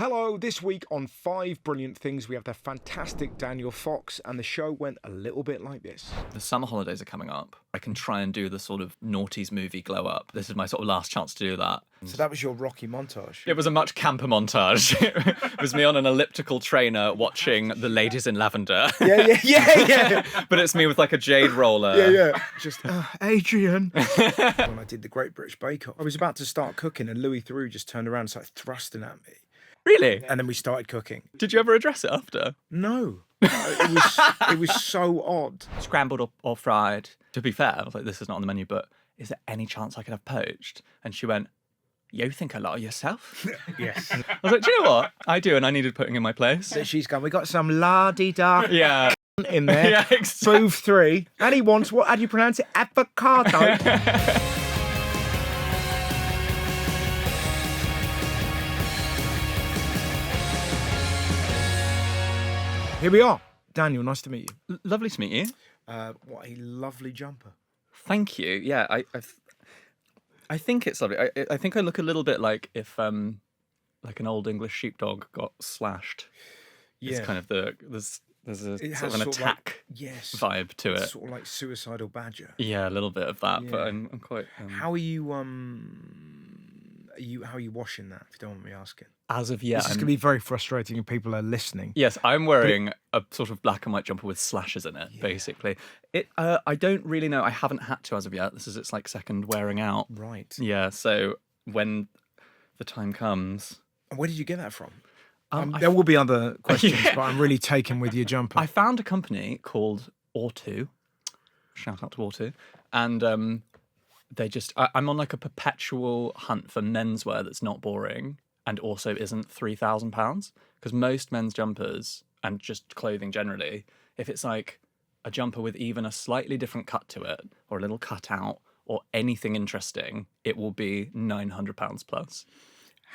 Hello, this week on 5 Brilliant Things, we have the fantastic Daniel Foxx, and the show went a little bit like this. The summer holidays are coming up. I can try and do the sort of noughties movie glow up. This is my sort of last chance to do that. So that was your Rocky montage? It was a much camper montage. It was me on an elliptical trainer watching The Ladies in Lavender. Yeah. But it's me with like a jade roller. Yeah. Just, Adrian. When I did the Great British Bake Off, I was about to start cooking and Louis Theroux just turned around and started thrusting at me. Really? And then we started cooking. Did you ever address it after? No. It was so odd. Scrambled or fried. To be fair, I was like, this is not on the menu, but is there any chance I could have poached? And she went, you think a lot of yourself? Yes. I was like, do you know what? I do, and I needed putting in my place. So she's gone, we got some la-di-da Yeah. in there. Yeah, exactly. Booth 3. And he wants, what, how do you pronounce it? Avocado. Here we are. Daniel, nice to meet you. Lovely to meet you. What a lovely jumper. Thank you. Yeah, I think it's lovely. I think I look a little bit like if like an old English sheepdog got slashed. Yeah. It's kind of there's a It sort has of an sort of attack Yes. vibe to it. Sort of like suicidal badger. Yeah, a little bit of that, but Yeah. I'm quite. How are you, how are you washing that, if you don't want me asking? As of yet, This is going to be very frustrating if people are listening. yes, I'm wearing a sort of black and white jumper with slashes in it. Basically, I don't really know. I haven't had to as of yet. This is its like second wearing out. Right. Yeah, so when the time comes, And where did you get that from? I there will be other questions, but I'm really taken with your jumper. I found a company called Or2. Shout out to Or2. And I'm on like a perpetual hunt for menswear that's not boring and also isn't £3,000. Because most men's jumpers and just clothing generally, if it's like a jumper with even a slightly different cut to it or a little cutout or anything interesting, it will be £900 plus.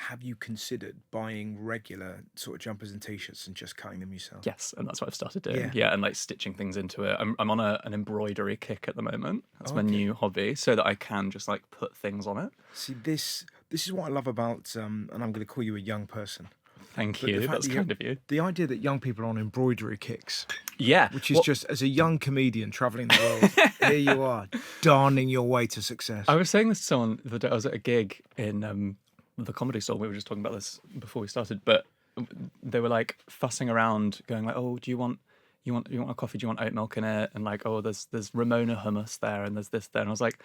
Have you considered buying regular sort of jumpers and t-shirts and just cutting them yourself? Yes, and that's what I've started doing. Yeah. Yeah, and like stitching things into it. I'm on an embroidery kick at the moment. That's my new hobby, so that I can just like put things on it. See, this is what I love about, and I'm going to call you a young person. Thank But you. the fact That's that kind of you. The idea that young people are on embroidery kicks, Yeah, which is just, as a young comedian travelling the world, here you are, darning your way to success. I was saying this to someone the day I was at a gig in the Comedy Store. We were just talking about this before we started, but they were like fussing around, going like, "Oh, do you want a coffee? Do you want oat milk in it?" And like, "Oh, there's Ramona hummus there, and there's this there." And I was like,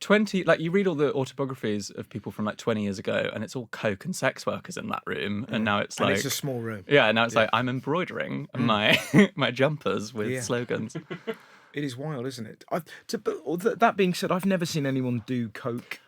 20, like you read all the autobiographies of people from like 20 years ago, and it's all coke and sex workers in that room, and now it's like, and it's a small room. yeah, now it's like I'm embroidering my my jumpers with slogans. It is wild, isn't it? That being said, I've never seen anyone do coke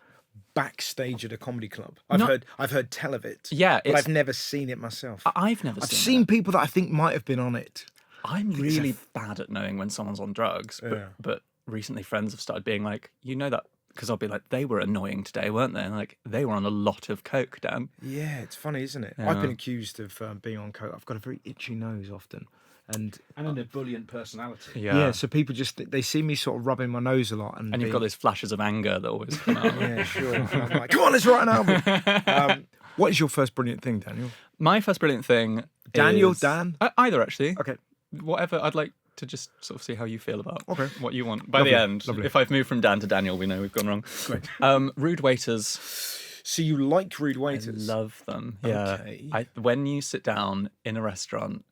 backstage at a comedy club. I've heard tell of it. Yeah, but I've never seen it myself. I've seen people that I think might have been on it. I'm really bad at knowing when someone's on drugs, but recently friends have started being like, you know that, because I'll be like, they were annoying today, weren't they? And like, they were on a lot of coke, Dan. Yeah, it's funny, isn't it? Yeah. I've been accused of being on coke. I've got a very itchy nose often. And an ebullient personality. Yeah, so people just, they see me sort of rubbing my nose a lot. And you've got those flashes of anger that always come out. Yeah, sure. And I'm like, come on, let's write an album. What is your first brilliant thing, Daniel? My first brilliant thing Daniel, is... Dan? Either, actually. Okay. Whatever, I'd like to just sort of see how you feel about what you want. By Lovely, the end, lovely. if I've moved from Dan to Daniel, we know we've gone wrong. Great. Rude waiters. So you like rude waiters? I love them. Yeah. Okay. When you sit down in a restaurant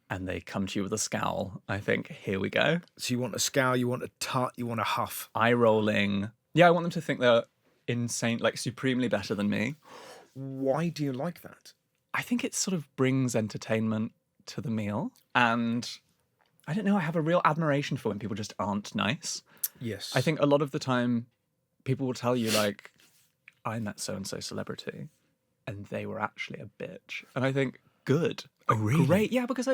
and they come to you with a scowl, I think, here we go. So you want a scowl, you want a tut, you want a huff. Eye rolling. Yeah, I want them to think they're insane, like supremely better than me. Why do you like that? I think it sort of brings entertainment to the meal. And I don't know, I have a real admiration for when people just aren't nice. Yes. I think a lot of the time people will tell you like, I met so-and-so celebrity and they were actually a bitch. And I think, good. Oh, really? Great. Yeah, because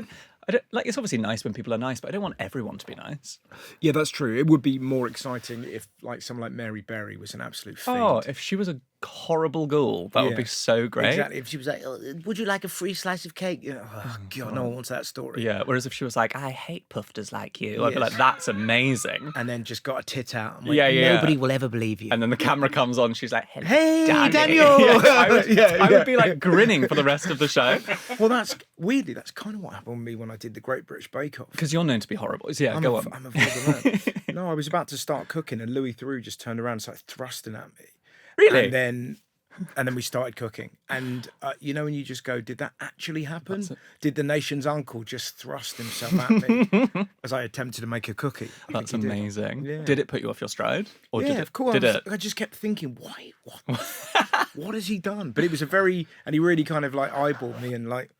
I don't, like, it's obviously nice when people are nice, but I don't want everyone to be nice. Yeah, that's true. It would be more exciting if, like, someone like Mary Berry was an absolute fiend. Oh, if she was a horrible ghoul, that would be so great. Exactly. If she was like, would you like a free slice of cake? Oh, God, no one wants that story. Yeah, whereas if she was like, I hate pufters like you, I'd be like, that's amazing. And then just got a tit out. And went, Yeah. Nobody will ever believe you. And then the camera comes on, she's like, hey, Daniel! I would be like grinning for the rest of the show. Well, that's kind of what happened with me when I did the Great British Bake Off. Because you're known to be horrible. Yeah, go on. I'm a vulgar man. No, I was about to start cooking and Louis Theroux just turned around and started thrusting at me. Really? And then we started cooking. And you know when you just go, did that actually happen? Did the nation's uncle just thrust himself at me as I attempted to make a cookie? That's amazing. Yeah. Did it put you off your stride? Or Yeah, did it, of course. Did it? I just kept thinking, why? What has he done? But it was and he really kind of like eyeballed me and like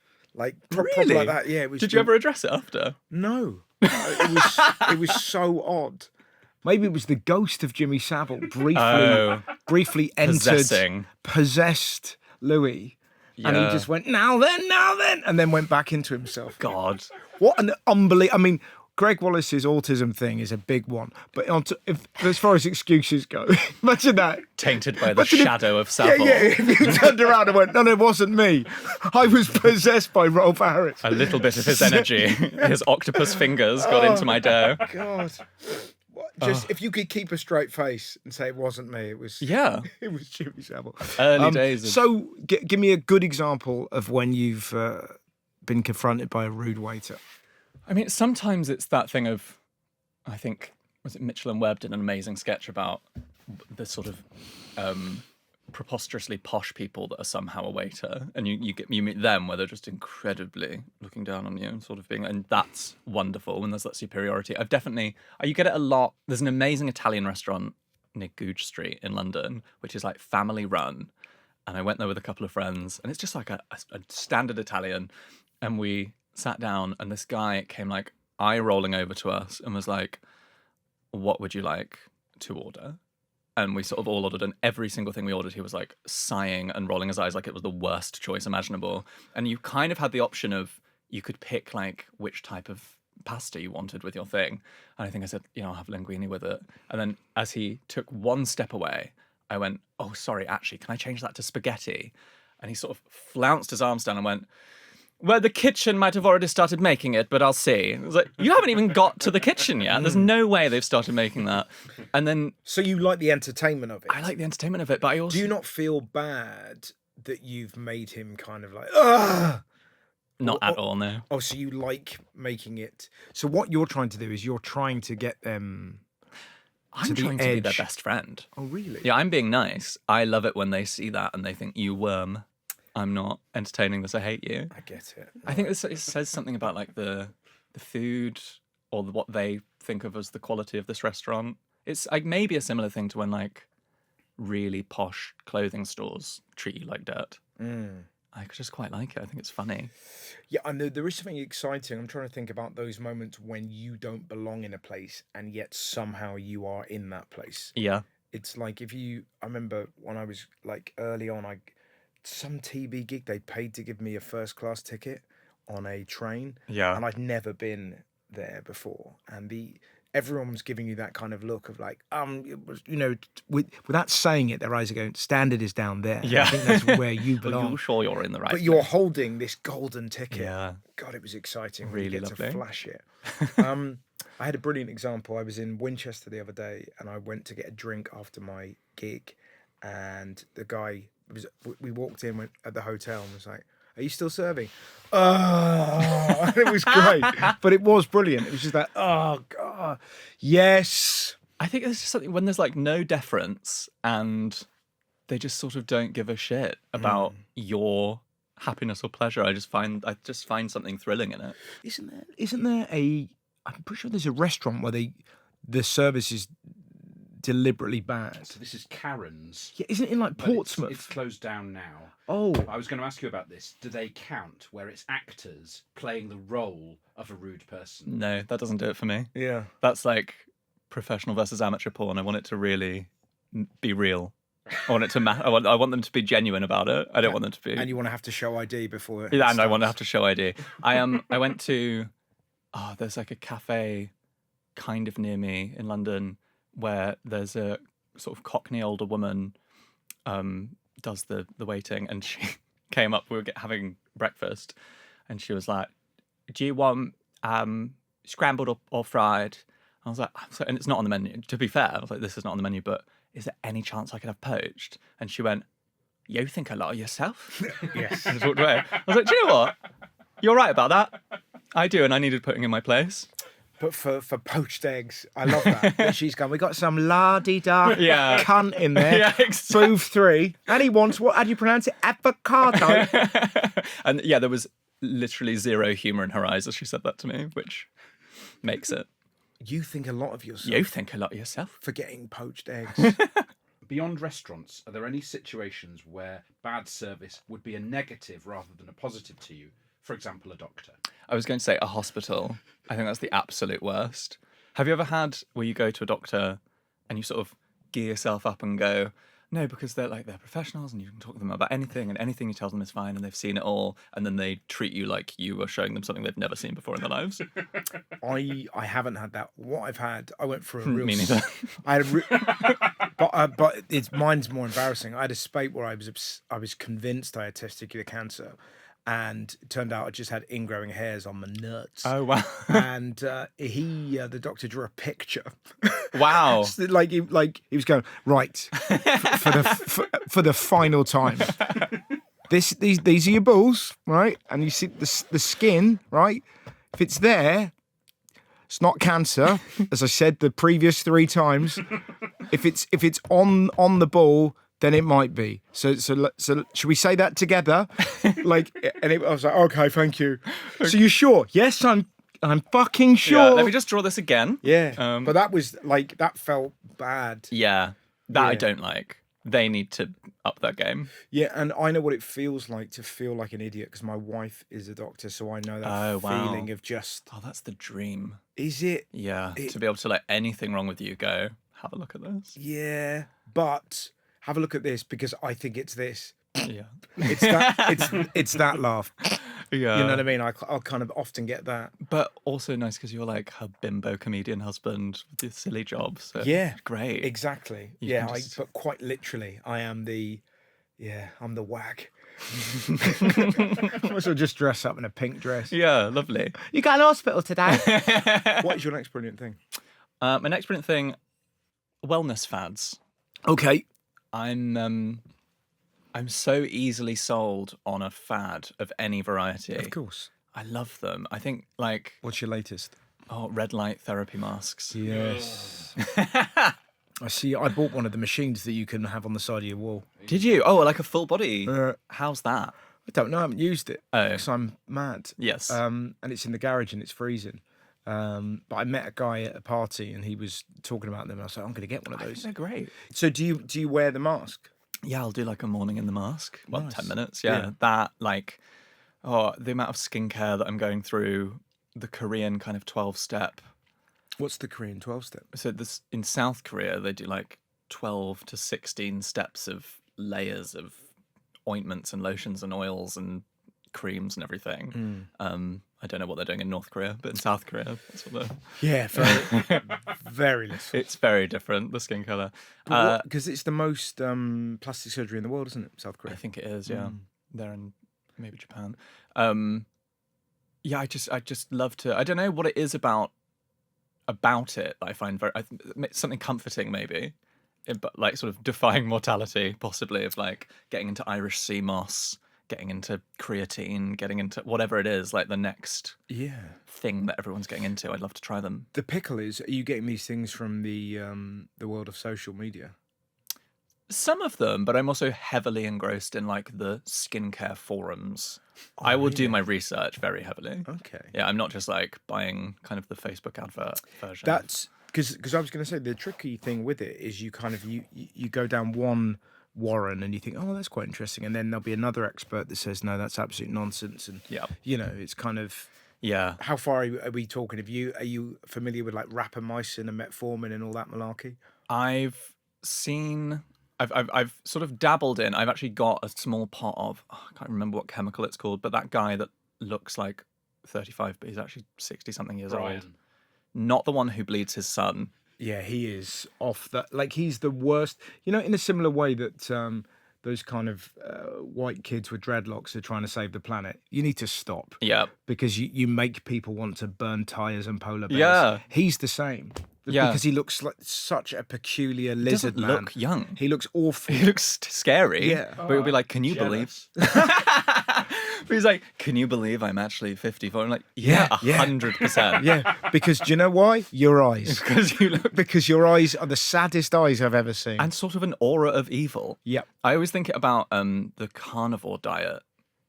proper like that. Yeah, it was. Did you ever address it after? No. It was so odd. Maybe it was the ghost of Jimmy Savile briefly entered, possessed Louis, and he just went, now then, and then went back into himself. God. What an unbelievable... I mean, Greg Wallace's autism thing is a big one, but as far as excuses go, imagine that. Tainted by the shadow of Savile. Yeah, if you turned around and went, no, it wasn't me. I was possessed by Rolf Harris. A little bit of his energy, his octopus fingers got into my dough. God. Just if you could keep a straight face and say it wasn't me, it was it was Jimmy Savile. Early days. So give me a good example of when you've been confronted by a rude waiter. I mean, sometimes it's that thing of, I think, was it Mitchell and Webb did an amazing sketch about the sort of preposterously posh people that are somehow a waiter, and you meet them where they're just incredibly looking down on you and sort of being, and that's wonderful when there's that superiority. You get it a lot. There's an amazing Italian restaurant near Goodge Street in London, which is like family run, and I went there with a couple of friends, and it's just like a standard Italian, and we sat down, and this guy came like eye rolling over to us and was like, what would you like to order? And we sort of all ordered, and every single thing we ordered, he was like sighing and rolling his eyes like it was the worst choice imaginable. And you kind of had the option of, you could pick like which type of pasta you wanted with your thing. And I think I said, I'll have linguine with it. And then as he took one step away, I went, oh, sorry, actually, can I change that to spaghetti? And he sort of flounced his arms down and went, well, the kitchen might have already started making it, but I'll see. I was like, you haven't even got to the kitchen yet. There's no way they've started making that. And then... So you like the entertainment of it? I like the entertainment of it, but I also... Do you not feel bad that you've made him kind of like, ugh? Not at all, no. Oh, so you like making it... So what you're trying to do is you're trying to get them... I'm trying to be their best friend. Oh, really? Yeah, I'm being nice. I love it when they see that and they think, you worm. I'm not entertaining this. I hate you. I get it. I think it says something about like the food or what they think of as the quality of this restaurant. It's like maybe a similar thing to when like really posh clothing stores treat you like dirt. I just quite like it. I think it's funny. Yeah, and there is something exciting. I'm trying to think about those moments when you don't belong in a place and yet somehow you are in that place. Yeah. It's like I remember when I was like early on, some TV gig, they paid to give me a first class ticket on a train. Yeah. And I'd never been there before. And everyone was giving you that kind of look of like, it was, without saying it, their eyes are going, standard is down there. Yeah. I think that's where you belong. Are you sure you're in the right But place? you're holding this golden ticket. Yeah. God, it was exciting. Really lovely. lovely. To flash it. I had a brilliant example. I was in Winchester the other day and I went to get a drink after my gig, and the guy we walked in at the hotel and was like, are you still serving? Oh, it was great. But it was brilliant. It was just like, oh, God, yes. I think there's just something when there's like no deference and they just sort of don't give a shit about your happiness or pleasure. I just find something thrilling in it. Isn't there I'm pretty sure there's a restaurant where the service is deliberately bad. So this is Karen's. Yeah, isn't it in like Portsmouth? It's closed down now. Oh. I was going to ask you about this. Do they count where it's actors playing the role of a rude person? No, that doesn't do it for me. Yeah. That's like professional versus amateur porn. I want it to really be real. I want it to I want them to be genuine about it. I don't want them to be. And you want to have to show ID before. Yeah, and I want to have to show ID. I went to there's like a cafe kind of near me in London where there's a sort of Cockney older woman does the waiting, and she came up. We were having breakfast, and she was like, "Do you want scrambled or fried?" I was like, and it's not on the menu. To be fair, I was like, "This is not on the menu, but is there any chance I could have poached?" And she went, "You think a lot of yourself." Yes. And just walked away. I was like, "Do you know what? You're right about that. I do, and I needed putting in my place." But for poached eggs, I love that. That she's gone, we got some la-di-da Yeah. cunt in there. Yeah, exactly. Booth 3. And he wants, how do you pronounce it? Avocado. And yeah, there was literally zero humour in her eyes as she said that to me, which makes it. You think a lot of yourself. You think a lot of yourself. For getting poached eggs. Beyond restaurants, are there any situations where bad service would be a negative rather than a positive to you? For example, a doctor. I was going to say a hospital. I think that's the absolute worst. Have you ever had where you go to a doctor and you sort of gear yourself up and go, no, because they're professionals and you can talk to them about anything and anything you tell them is fine and they've seen it all, and then they treat you like you are showing them something they've never seen before in their lives? I haven't had that. What I've had, I went for a real... Me neither. I had but mine's more embarrassing. I had a spate where I was convinced I had testicular cancer, and it turned out I just had ingrowing hairs on my nuts. Oh, wow. And the doctor drew a picture. Wow. He was going, right, for the final time. These are your balls, right? And you see the skin, right? If it's there, it's not cancer, as I said the previous 3 times. If it's on the ball, then it might be. So should we say that together? I was like, okay, thank you. So you sure? Yes, I'm fucking sure. Yeah, let me just draw this again. Yeah. But that was that felt bad. Yeah, that I Yeah. don't like. They need to up their game. Yeah, and I know what it feels like to feel like an idiot because my wife is a doctor, so I know that Oh, wow. feeling of just, Oh, that's the dream. is it? Yeah, to be able to let anything wrong with you go, have a look at this. Yeah, but have a look at this because I think it's this. Yeah. It's that. it's that laugh. Yeah. You know what I mean? I'll kind of often get that. But also nice because you're like her bimbo comedian husband with your silly job. So Yeah, great. exactly. You Yeah, can just- but quite literally, I'm the wag. I also just dress up in a pink dress. Yeah, lovely. You got an hospital today? What is your next brilliant thing? My next brilliant thing, wellness fads. Okay. I'm so easily sold on a fad of any variety. Of course. I love them. I think What's your latest? red light therapy masks. Yes. I see. I bought one of the machines that you can have on the side of your wall. Did you? Oh, like a full body. Uh, How's that? I don't know. I haven't used it Oh. because I'm mad. Yes. And it's in the garage and it's freezing. But I met a guy at a party and he was talking about them. And I was like, I'm going to get one of I think those. they're great. So do you wear the mask? Yeah, I'll do like a morning in the mask. Well, Nice. 10 minutes. Yeah. Yeah. That the amount of skincare that I'm going through, the Korean kind of 12-step. What's the Korean 12-step? So this in South Korea, they do like 12 to 16 steps of layers of ointments and lotions and oils and creams and everything. I don't know what they're doing in North Korea, but in South Korea, that's what they're... Yeah, very, very little. It's very different, the skin colour. Because it's the most plastic surgery in the world, isn't it? South I Korea. think it is, yeah. They're in maybe Japan. Yeah, I just love to... I don't know what it is about it that I find something comforting, maybe. But like sort of defying mortality, possibly, of like getting into Irish sea moss, getting into creatine, getting into whatever it is, like the next thing that everyone's getting into. I'd love to try them. The pickle is, are you getting these things from the world of social media? Some of them, but I'm also heavily engrossed in like the skincare forums. I will do my research very heavily. Okay. Yeah, I'm not just like buying kind of the Facebook advert version. That's because I was going to say the tricky thing with it is you kind of you go down one warren and you think, oh, that's quite interesting, and then there'll be another expert that says, no, that's absolute nonsense, and it's kind of How far are we talking? Are you familiar with like rapamycin and metformin and all that malarkey? I've sort of dabbled in. I've actually got a small pot of I can't remember what chemical it's called, but that guy that looks like 35, but he's actually 60-something years old. Brian. Not the one who bleeds his son. Yeah, he is off that. Like, he's the worst. You know, in a similar way that those kind of white kids with dreadlocks are trying to save the planet. You need to stop. Yeah. Because you make people want to burn tires and polar bears. Yeah. He's the same. Yeah. Because he looks like such a peculiar He lizard doesn't man. look young. He looks awful. He looks scary. Yeah. But he'll be like, can you believe? But he's like, can you believe I'm actually 54? I'm like, yeah, Yeah. 100%. Yeah, because do you know why? Your eyes. Because you look... Because your eyes are the saddest eyes I've ever seen. And sort of an aura of evil. Yep. I always think about the carnivore diet,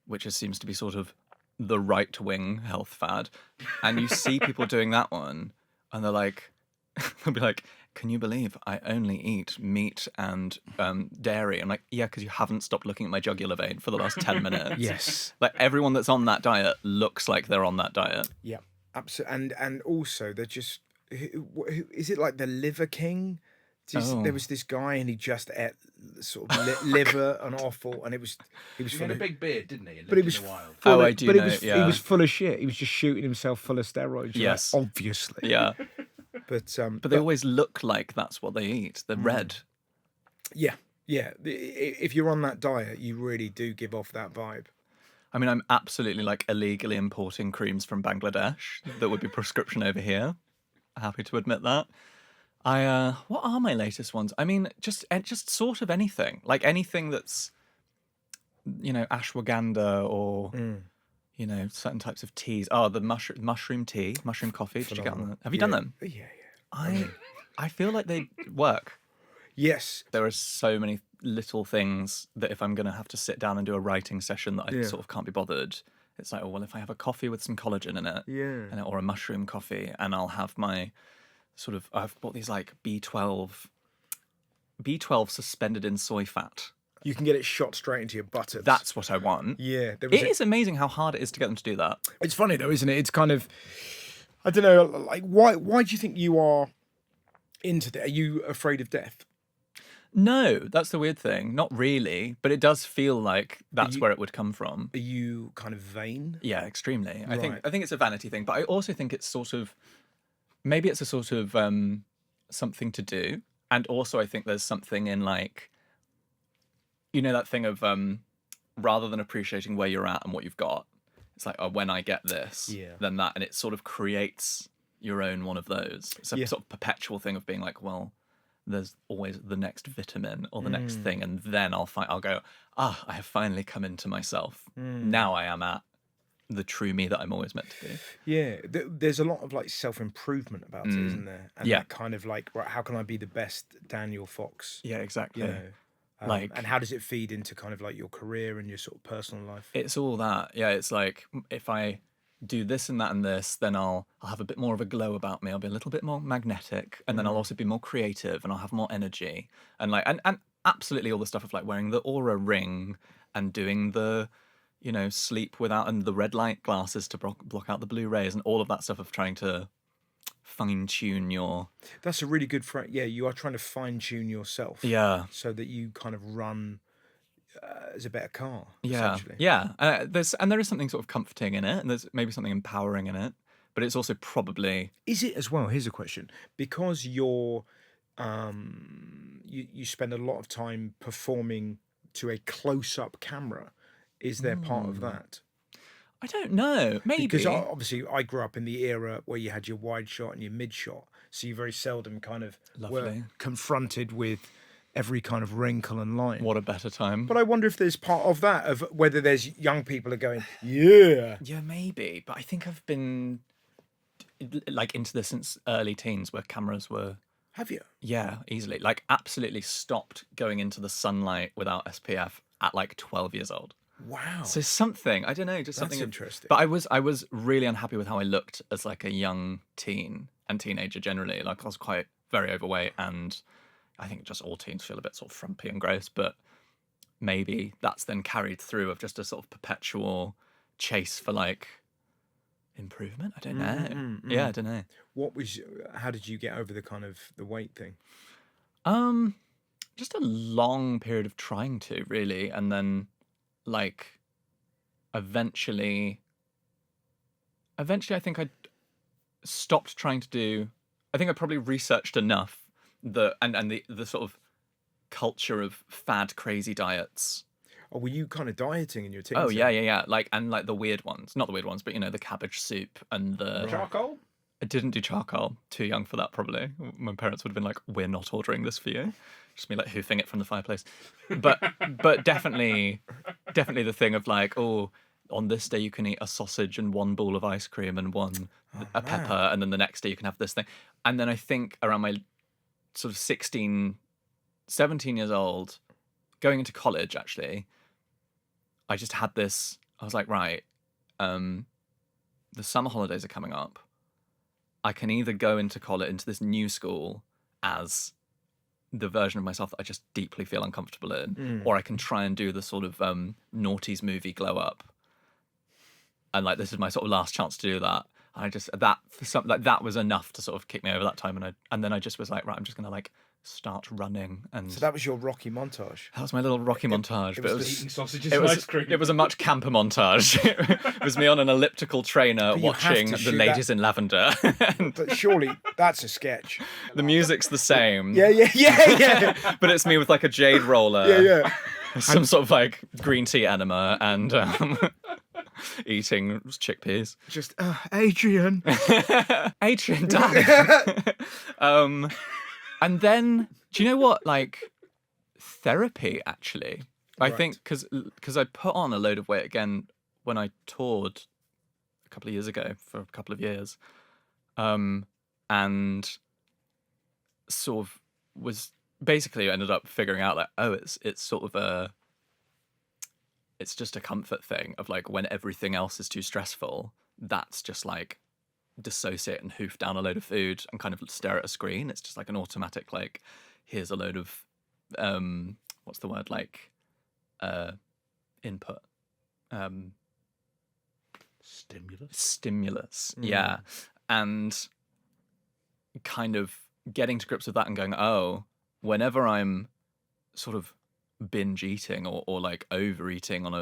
which seems to be sort of the right-wing health fad. And you see people doing that one, and they're like, they'll be like, can you believe I only eat meat and dairy? I'm like, yeah, because you haven't stopped looking at my jugular vein for the last 10 minutes. Yes. Like, everyone that's on that diet looks like they're on that diet. Yeah, absolutely. And also, they're just... Is it like the Liver King? There was this guy, and he just ate sort of liver and offal, and he was He full had a of... big beard, didn't he? And But he lived was in the wild. full Oh, of, I do but know, he was, yeah. he was full of shit. He was just shooting himself full of steroids. You're Yes. like, obviously. Yeah. But But they always look like that's what they eat. They're red. yeah. If you're on that diet, you really do give off that vibe. I mean, I'm absolutely like illegally importing creams from Bangladesh that would be prescription over here. Happy to admit that. What are my latest ones? I mean, just sort of anything. Like anything that's, ashwagandha or, certain types of teas. Oh, the mushroom tea, mushroom coffee. Did you get on that? Have you done them? Yeah. I feel like they work. Yes. There are so many little things that if I'm going to have to sit down and do a writing session that I sort of can't be bothered, it's like, oh, well, if I have a coffee with some collagen in it, or a mushroom coffee, and I'll have my sort of, I've bought these like B12 suspended in soy fat. You can get it shot straight into your buttocks. That's what I want. Yeah. It is amazing how hard it is to get them to do that. It's funny though, isn't it? It's kind of, I don't know, like why do you think you are into that? Are you afraid of death? No, that's the weird thing. Not really, but it does feel like that's where it would come from. Are you kind of vain? Yeah, extremely. Right. I think it's a vanity thing, but I also think it's sort of, maybe it's a sort of something to do. And also I think there's something in like, that thing of rather than appreciating where you're at and what you've got, it's like, oh, when I get this, then that, and it sort of creates your own one of those. It's a sort of perpetual thing of being like, well, there's always the next vitamin or the next thing, and then I'll go, I have finally come into myself. Now I am at the true me that I'm always meant to be. Yeah, there's a lot of like self-improvement about it, isn't there? And that kind of like, right, how can I be the best Daniel Foxx? Yeah, exactly. You know, and how does it feed into kind of like your career and your sort of personal life? It's all that. Yeah, it's like if I do this and that and this, then I'll have a bit more of a glow about me. I'll be a little bit more magnetic, and then I'll also be more creative, and I'll have more energy, and like and absolutely all the stuff of like wearing the Aura ring and doing the sleep without, and the red light glasses to block out the blue rays, and all of that stuff of trying to fine tune your. That's a really good phrase. Yeah, you are trying to fine tune yourself. Yeah. So that you kind of run as a better car. Yeah, essentially. yeah. There is something sort of comforting in it, and there's maybe something empowering in it, but it's also probably. Is it as well? Here's a question: because you're, you spend a lot of time performing to a close-up camera. Is there part of that? I don't know. Maybe Because obviously I grew up in the era where you had your wide shot and your mid shot, so you very seldom kind of were confronted with every kind of wrinkle and line. What a better time. But I wonder if there's part of that, of whether there's young people are going, yeah, maybe. But I think I've been like into this since early teens, where cameras were. Have you? Yeah, easily. Like absolutely stopped going into the sunlight without SPF at like 12 years old. Wow. So something, I don't know, just That's something interesting. But I was really unhappy with how I looked as like a young teen and teenager generally. Like I was quite very overweight, and I think just all teens feel a bit sort of frumpy and gross, but maybe that's then carried through of just a sort of perpetual chase for like improvement. I don't know. Yeah, I don't know. How did you get over the kind of the weight thing? Just a long period of trying to, really, and then like eventually eventually I think I stopped trying to do. I think I probably researched enough and the sort of culture of fad crazy diets. Oh, were you kind of dieting in your teens? Oh yeah. Like the weird ones, not the weird ones, but the cabbage soup and the Charcoal? I didn't do charcoal. Too young for that, probably. My parents would have been like, "We're not ordering this for you." Just me like hoofing it from the fireplace. But definitely the thing of like, oh, on this day you can eat a sausage and one bowl of ice cream and a pepper, and then the next day you can have this thing. And then I think around my sort of 16, 17 years old, going into college actually, I just had this. I was like, right, the summer holidays are coming up. I can either go into college, into this new school, as the version of myself that I just deeply feel uncomfortable in, or I can try and do the sort of noughties movie glow up. And like, this is my sort of last chance to do that. I just that was enough to sort of kick me over that time, and then I just was like, right, I'm just gonna like start running. And So that was your Rocky montage. that was my little Rocky montage. But Eating sausages and ice cream. it was a much camper montage. It was me on an elliptical trainer But you have watching to The shoot Ladies in Lavender. And But surely that's a sketch. the music's the same. Yeah. But it's me with like a jade roller. Yeah. Some sort of like green tea enema and eating chickpeas. Just Adrian. Adrian, darling. And then, do you know what? Like, therapy, actually. I Right. think because I put on a load of weight again when I toured a couple of years ago for a couple of years. And sort of was basically ended up figuring out like, oh, it's sort of it's just a comfort thing of like when everything else is too stressful, that's just like dissociate and hoof down a load of food and kind of stare at a screen. It's just like an automatic like, here's a load of what's the word, like input, stimulus, yeah. And kind of getting to grips with that and going, oh, whenever I'm sort of binge eating or like overeating on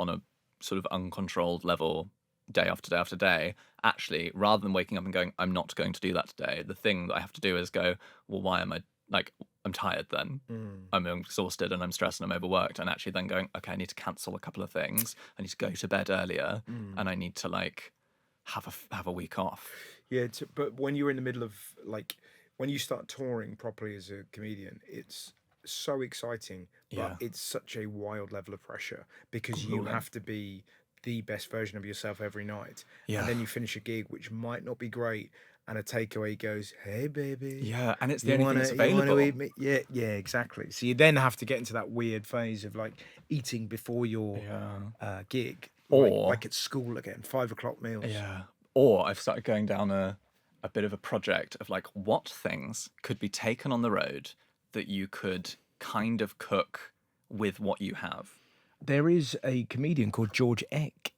a sort of uncontrolled level day after day after day, actually, rather than waking up and going, I'm not going to do that today, the thing that I have to do is go, well, why am I, like, I'm tired then. I'm exhausted and I'm stressed and I'm overworked, and actually then going, okay, I need to cancel a couple of things. I need to go to bed earlier and I need to like have a week off. Yeah, but when you're in the middle of like, when you start touring properly as a comedian, it's so exciting, but it's such a wild level of pressure because you have to be the best version of yourself every night. Yeah. And then you finish a gig which might not be great, and a takeaway goes, "Hey baby." Yeah, and it's the only thing that's available. You wanna eat me? Yeah, exactly. So you then have to get into that weird phase of like eating before your gig, Or like at school again, 5 o'clock meals. Yeah. Or I've started going down a bit of a project of like, what things could be taken on the road that you could kind of cook with what you have. There is a comedian called George Eck.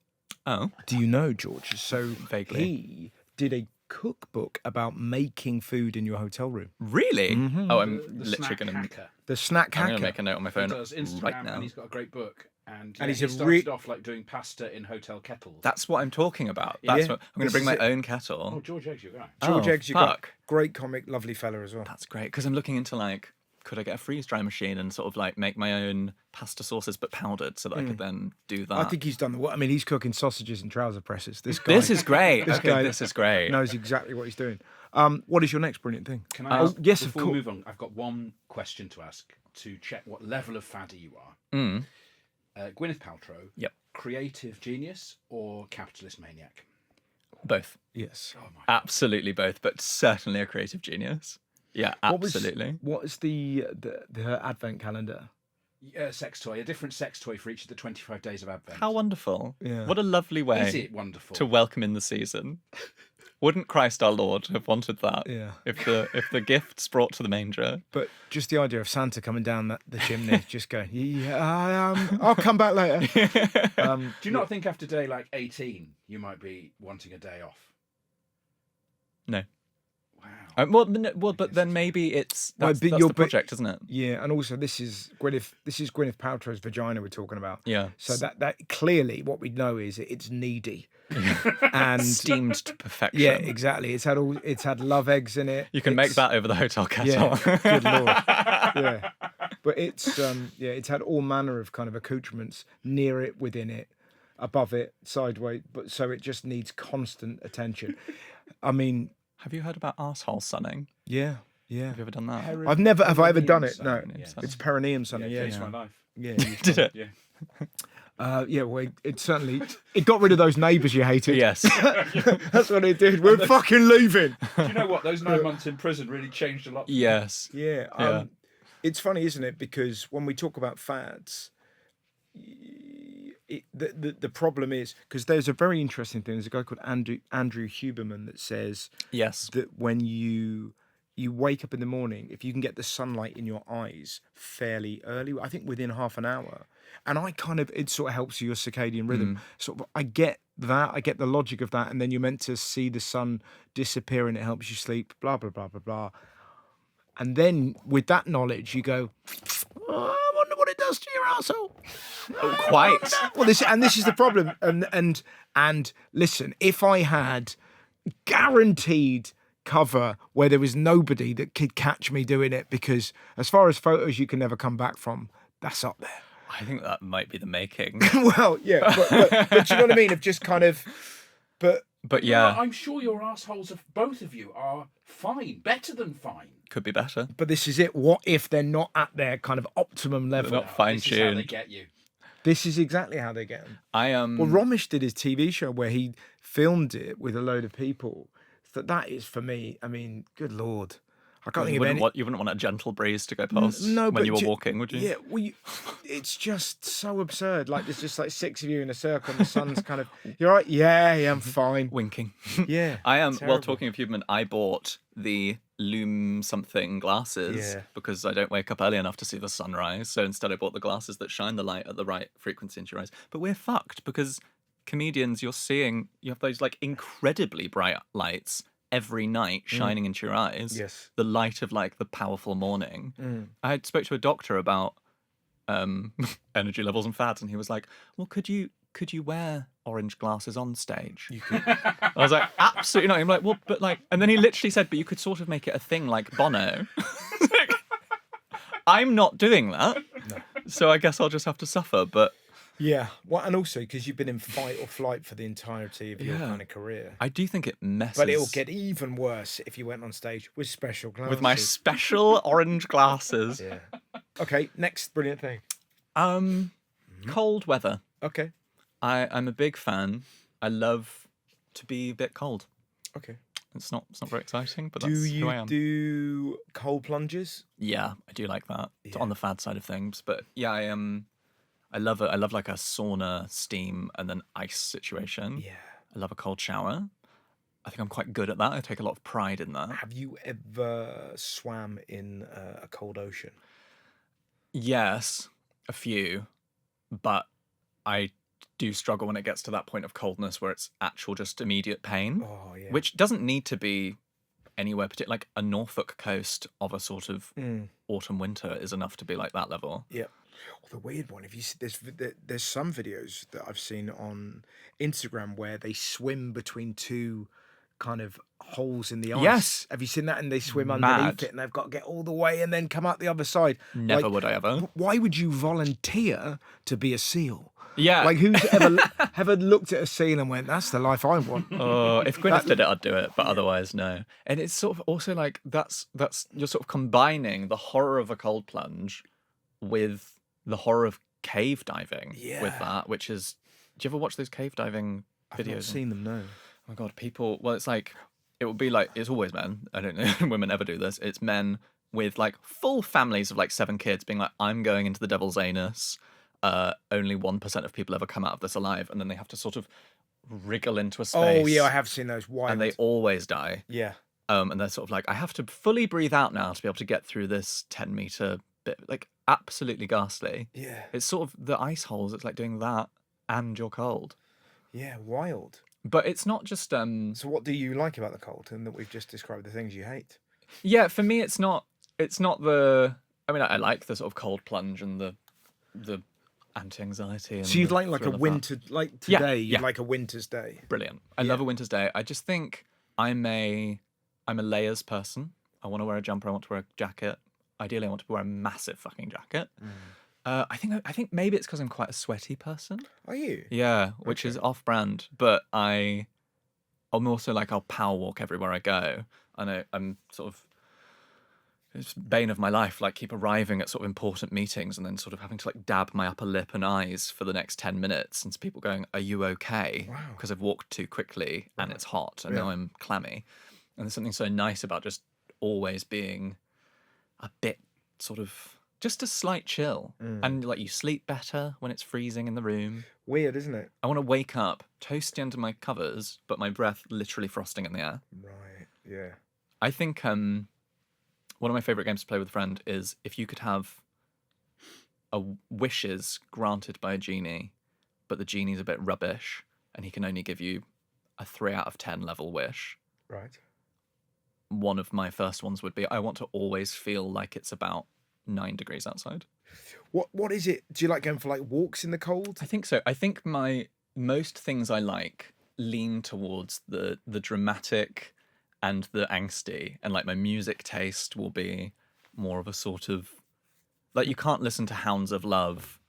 Oh. Do you know George? So Vaguely. he did a cookbook about making food in your hotel room. Really? Mhm. Oh, I'm The literally snack going to... hacker. The snack I'm hacker. going to make a note on my He phone does Instagram, right now. and he's got a great book. And And he he's a started off like doing pasta in hotel kettles. That's what I'm talking about. Yeah. That's what I'm going This to bring is my it. own kettle. Oh, George Egg's your guy. George Oh, Egg's your guy. fuck. Great comic, lovely fella as well. That's great, because I'm looking into like, could I get a freeze dry machine and sort of like make my own pasta sauces but powdered so that I could then do that? I think he's done the work. I mean, he's cooking sausages and trouser presses. This guy This is great. This Okay, guy this is great. knows exactly what he's doing. What is your next brilliant thing? Can I ask, yes, of before we course. move on, I've got one question to ask to check what level of faddy you are. Gwyneth Paltrow, Yep. creative genius or capitalist maniac? Both. Yes. Oh my Absolutely both, but certainly a creative genius. Yeah, absolutely. What is the her advent calendar? Sex toy, a different sex toy for each of the 25 days of Advent. How wonderful. Yeah. What a lovely way is it wonderful? to welcome in the season. Wouldn't Christ our Lord have wanted that? Yeah. If the gifts brought to the manger. But just the idea of Santa coming down the chimney, just going, yeah, I'll come back later. Do you not think after day like 18 you might be wanting a day off? No. Wow. But then maybe that's but the project, isn't it? Yeah, and also this is Gwyneth Paltrow's vagina we're talking about. Yeah. So that clearly what we know is it's needy. And Steamed to perfection. yeah, exactly. It's had love eggs in it. You can make that over the hotel kettle. Yeah, good lord. Yeah. But it's had all manner of kind of accoutrements near it, within it, above it, sideways, but so it just needs constant attention. I mean, Have you heard about arsehole sunning? yeah. Have you ever done that? Have I ever done it? No. Sunning, yes. It's perineum sunning. Yeah, Yeah. changed my life. Yeah. Did it? Yeah. Well, it certainly got rid of those neighbours you hated. Yes. That's what it did. We're fucking leaving. Do you know what? Those 9 months in prison really changed a lot. Yes. Yeah. Yeah. It's funny, isn't it? Because when we talk about fads, the problem is because there's a very interesting thing. There's a guy called Andrew Huberman that says Yes. that when you wake up in the morning, if you can get the sunlight in your eyes fairly early, I think within half an hour, and it sort of helps your circadian rhythm. Sort of, I get that, I get the logic of that, and then you're meant to see the sun disappear and it helps you sleep, blah, blah, blah, blah, blah. And then with that knowledge, you go, oh, I wonder what it does to your arsehole. Quite. Well, this is the problem. And listen, if I had guaranteed cover where there was nobody that could catch me doing it, because as far as photos you can never come back from, that's up there. I think that might be the making. Well, yeah, but you know what I mean? Of just kind of, But yeah, I'm sure your assholes of both of you are fine, better than fine. could be better. but this is it. What if they're not at their kind of optimum level? Not fine This is how they tuned. get you. This is exactly how they get them. Well, Mm. Romesh did his TV show where he filmed it with a load of people. That is for me. I mean, good lord, I can't think of any. You wouldn't want a gentle breeze to go past No, when but you were walking, would you? Yeah, well, it's just so absurd. Like there's just like 6 of you in a circle, and the sun's kind of. You're right. Yeah, I'm fine. Winking. Yeah, I am. Well, terrible. talking of human, I bought the Lume something glasses Yeah. because I don't wake up early enough to see the sunrise. So instead, I bought the glasses that shine the light at the right frequency into your eyes. But we're fucked because comedians, you have those like incredibly bright lights every night shining into your eyes. Yes. The light of like the powerful morning. I had spoke to a doctor about energy levels and fads, and he was like, "Well, could you wear orange glasses on stage?" I was like, "Absolutely not." I'm like, "Well, but like," and then he literally said, "But you could sort of make it a thing like Bono." Like, I'm not doing that, so I guess I'll just have to suffer. But Yeah. Well, and also because you've been in fight or flight for the entirety of your Yeah. kind of career. I do think it messes. But it'll get even worse if you went on stage with special glasses. with my special orange glasses. Yeah. Okay. Next brilliant thing. Cold weather. Okay. I'm a big fan. I love to be a bit cold. Okay. It's not very exciting, but Do that's who I you am. do cold plunges? Yeah, I do like that. It's Yeah. on the fad side of things, but yeah, I love it. I love like a sauna, steam, and then ice situation. Yeah. I love a cold shower. I think I'm quite good at that. I take a lot of pride in that. Have you ever swam in a cold ocean? Yes, a few, but I do struggle when it gets to that point of coldness where it's actual just immediate pain, Oh yeah. which doesn't need to be anywhere particular. Like a Norfolk coast of a sort of autumn winter is enough to be like that level. Yeah. Well, the weird one, if you see, there's some videos that I've seen on Instagram where they swim between two kind of holes in the ice. Yes. Have you seen that? And they swim Mad. underneath it, and they've got to get all the way and then come out the other side. Never Like, would I ever. Why would you volunteer to be a seal? Yeah. Like who's ever looked at a seal and went, "That's the life I want"? Oh, if Gwyneth did it, I'd do it, but otherwise, no. And it's sort of also like that's you're sort of combining the horror of a cold plunge with the horror of cave diving with that, which is. Do you ever watch those cave diving videos? I've not seen them. No. Oh my god, people. Well, it's like it would be like it's always men. I don't know women ever do this. It's men with like full families of like 7 kids being like, "I'm going into the devil's anus." Only 1% of people ever come out of this alive, and then they have to sort of wriggle into a space. Oh yeah, I have seen those. Wild. And they always die. Yeah. And they're sort of like, I have to fully breathe out now to be able to get through this 10-meter bit. Like absolutely ghastly. Yeah. It's sort of the ice holes. It's like doing that, and you're cold. Yeah. Wild. But it's not just So what do you like about the cold? And that we've just described the things you hate. yeah, for me it's not the I mean I like the sort of cold plunge and the anti-anxiety and So you'd the like a thrill of that. winter, like Yeah, today, you'd yeah. like a winter's day. Brilliant. I love a winter's day. I just think I'm a layers person. I want to wear a jumper, I want to wear a jacket. Ideally I want to wear a massive fucking jacket. I think maybe it's because I'm quite a sweaty person. Are you? Yeah, which is off-brand, but I'm also like I'll power walk everywhere I go. I'm sort of it's bane of my life. Like keep arriving at sort of important meetings and then sort of having to like dab my upper lip and eyes for the next 10 minutes, and people going, "Are you okay?" Wow. Because I've walked too quickly and it's hot and now I'm clammy. And there's something so nice about just always being a bit sort of just a slight chill, and like you sleep better when it's freezing in the room. Weird, isn't it? I want to wake up toasty under my covers, but my breath literally frosting in the air. Right. Yeah. I think one of my favorite games to play with a friend is if you could have wishes granted by a genie, but the genie's a bit rubbish and he can only give you a 3 out of 10 level wish. Right. One of my first ones would be I want to always feel like it's about 9 degrees outside. What is it? Do you like going for like walks in the cold? I think so. I think most things I like lean towards the dramatic and the angsty, and like my music taste will be more of a sort of like you can't listen to Hounds of Love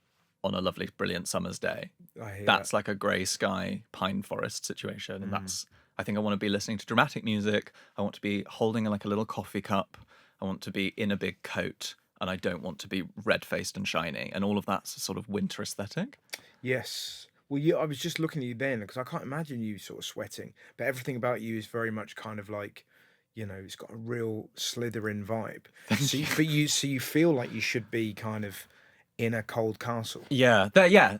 on a lovely, brilliant summer's day. I hear That's like a grey sky pine forest situation, and that's I think I want to be listening to dramatic music. I want to be holding like a little coffee cup. I want to be in a big coat, and I don't want to be red-faced and shiny, and all of that's a sort of winter aesthetic. Yes. Well, I was just looking at you then because I can't imagine you sort of sweating, but everything about you is very much kind of like, it's got a real Slytherin vibe. So you feel like you should be kind of in a cold castle. Yeah,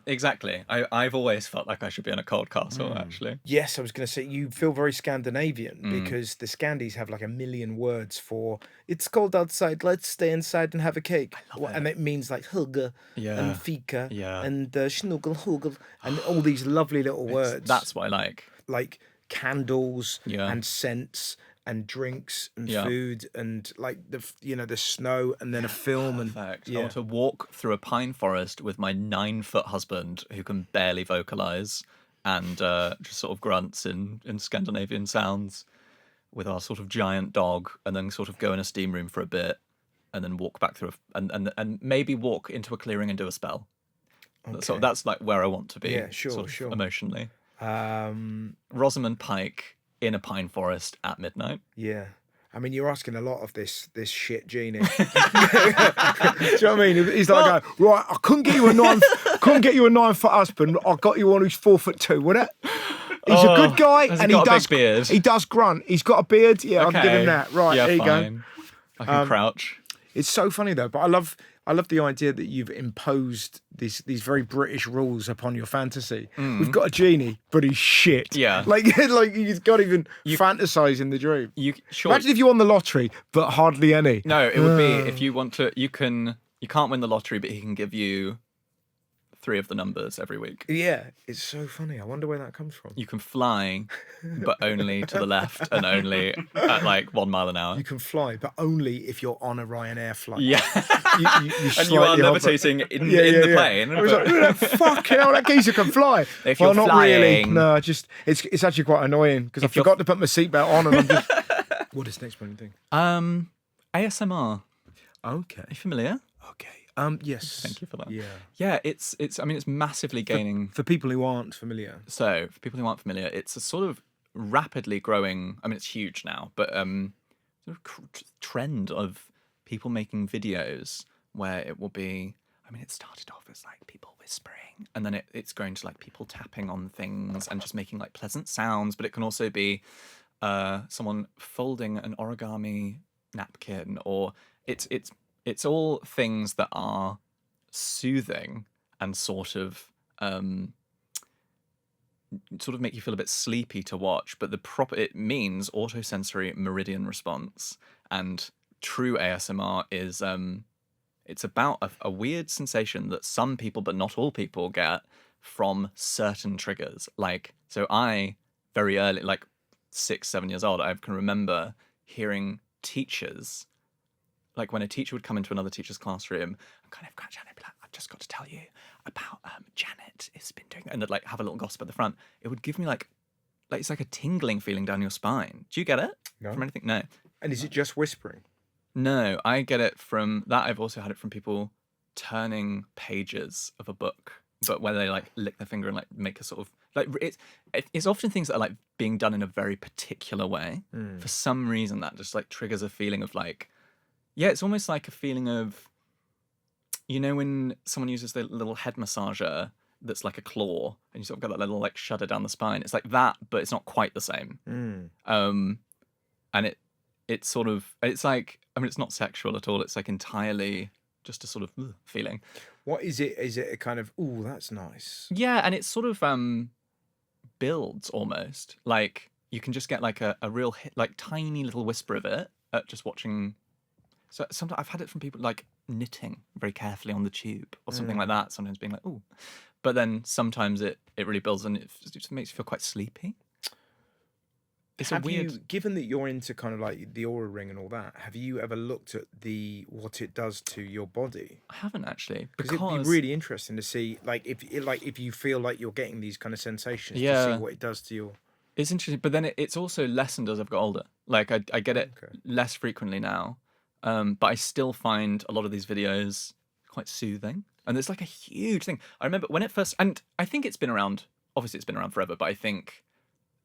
exactly. I've always felt like I should be in a cold castle, actually. Yes, I was going to say you feel very Scandinavian because the Scandis have like a million words for it's cold outside, let's stay inside and have a cake. And it means like hugga and fika and snuggle huggle and all these lovely little words. That's what I like. Like candles and scents and drinks and food and like the snow and then a film. Perfect. And I want to walk through a pine forest with my 9-foot husband who can barely vocalize and just sort of grunts in Scandinavian sounds with our sort of giant dog, and then sort of go in a steam room for a bit and then walk back through and maybe walk into a clearing and do a spell. Okay. So that's like where I want to be. Yeah, sure. Emotionally. Rosamund Pike in a pine forest at midnight. Yeah. I mean, you're asking a lot of this shit genie. Do you know what I mean? He's like, right, I couldn't get you a 9-foot husband. I got you one who's 4'2", wouldn't it? He's a good guy, and he does. Beard? He does grunt. He's got a beard. Yeah, okay. I can give him that. Right, yeah, there you fine. go. I can crouch. It's so funny though, but I love the idea that you've imposed these very British rules upon your fantasy. We've got a genie, but he's shit. Yeah, like you can't even fantasize in the dream. Imagine if you won the lottery, but hardly any. No, it would be if you want to. You can't win the lottery, but he can give you 3 of the numbers every week. Yeah, it's so funny. I wonder where that comes from. You can fly, but only to the left and only at like 1 mile an hour. You can fly, but only if you're on a Ryanair flight. Yeah. you and you are levitating in the plane. I was like, fucking hell, that geezer can fly. If you're not flying. Really. No, it's actually quite annoying because I forgot to put my seatbelt on and I'm just... What is the next one thing? ASMR. Okay. Are you familiar? Okay. Yes. Thank you for that. Yeah. Yeah, it's massively gaining... For people who aren't familiar. So, for people who aren't familiar, it's a sort of rapidly growing... I mean, it's huge now, but sort of trend of people making videos where it will be... I mean, it started off as like people whispering, and then it's going to like people tapping on things and just making like pleasant sounds, but it can also be someone folding an origami napkin, or it's all things that are soothing and sort of make you feel a bit sleepy to watch, but it means autosensory meridian response. And true ASMR is it's about a weird sensation that some people, but not all people, get from certain triggers. Like, so I very early, like 6, 7 years old, I can remember hearing teachers, like when a teacher would come into another teacher's classroom and kind of crash down and be like, I've just got to tell you about Janet has been doing that, and they'd like have a little gossip at the front. It would give me like it's like a tingling feeling down your spine. Do you get it from anything? No. And is it just whispering? No, I get it from that. I've also had it from people turning pages of a book, but where they like lick their finger and like make a sort of like it's often things that are like being done in a very particular way. For some reason, that just like triggers a feeling of like, yeah, it's almost like a feeling of, you know, when someone uses the little head massager that's like a claw, and you sort of got that little like shudder down the spine. It's like that, but it's not quite the same. And it's sort of, it's like, I mean, it's not sexual at all. It's like entirely just a sort of feeling. What is it? Is it a kind of, ooh, that's nice? Yeah, and it sort of builds almost. Like you can just get like a real hit, like tiny little whisper of it at just watching. So sometimes I've had it from people like knitting very carefully on the tube or something like that. Sometimes being like, ooh. But then sometimes it really builds and it just makes you feel quite sleepy. It's a weird. Given that you're into kind of like the aura ring and all that, have you ever looked at what it does to your body? I haven't actually, because it'd be really interesting to see, like if you feel like you're getting these kind of sensations, to see what it does to your. It's interesting, but then it's also lessened as I've got older. Like I get it less frequently now, but I still find a lot of these videos quite soothing, and it's like a huge thing. I remember when it first, and I think it's been around. Obviously, it's been around forever, but I think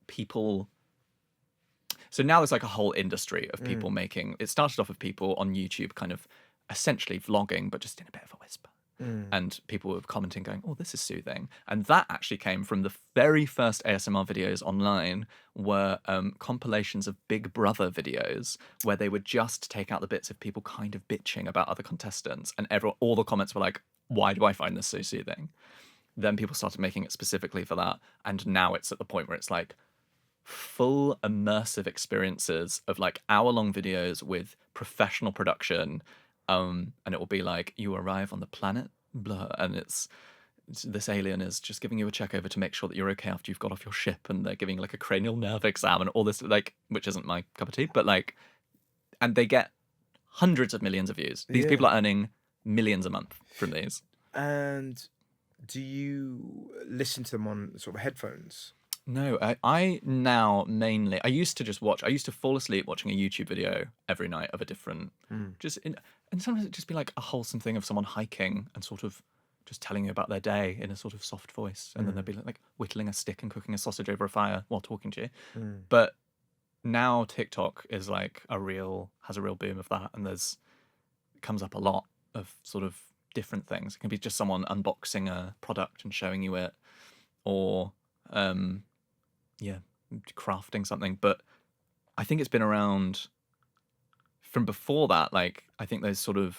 people. So now there's like a whole industry of people making. It started off with people on YouTube, kind of essentially vlogging, but just in a bit of a whisper. And people were commenting, going, "Oh, this is soothing." And that actually came from the very first ASMR videos online, were compilations of Big Brother videos where they would just take out the bits of people kind of bitching about other contestants, and all the comments were like, "Why do I find this so soothing?" Then people started making it specifically for that, and now it's at the point where it's like full immersive experiences of like hour-long videos with professional production. And it will be like, you arrive on the planet, blah, and it's this alien is just giving you a check over to make sure that you're okay after you've got off your ship, and they're giving you like a cranial nerve exam and all this, like, which isn't my cup of tea, but like, and they get hundreds of millions of views. These people are earning millions a month from these. And do you listen to them on sort of headphones? No, I now mainly, I used to fall asleep watching a YouTube video every night of a different, and sometimes it'd just be like a wholesome thing of someone hiking and sort of just telling you about their day in a sort of soft voice. And then they'd be like whittling a stick and cooking a sausage over a fire while talking to you. But now TikTok is like has a real boom of that. And it comes up a lot of sort of different things. It can be just someone unboxing a product and showing you it, or, crafting something. But I think it's been around from before that. Like, I think there's sort of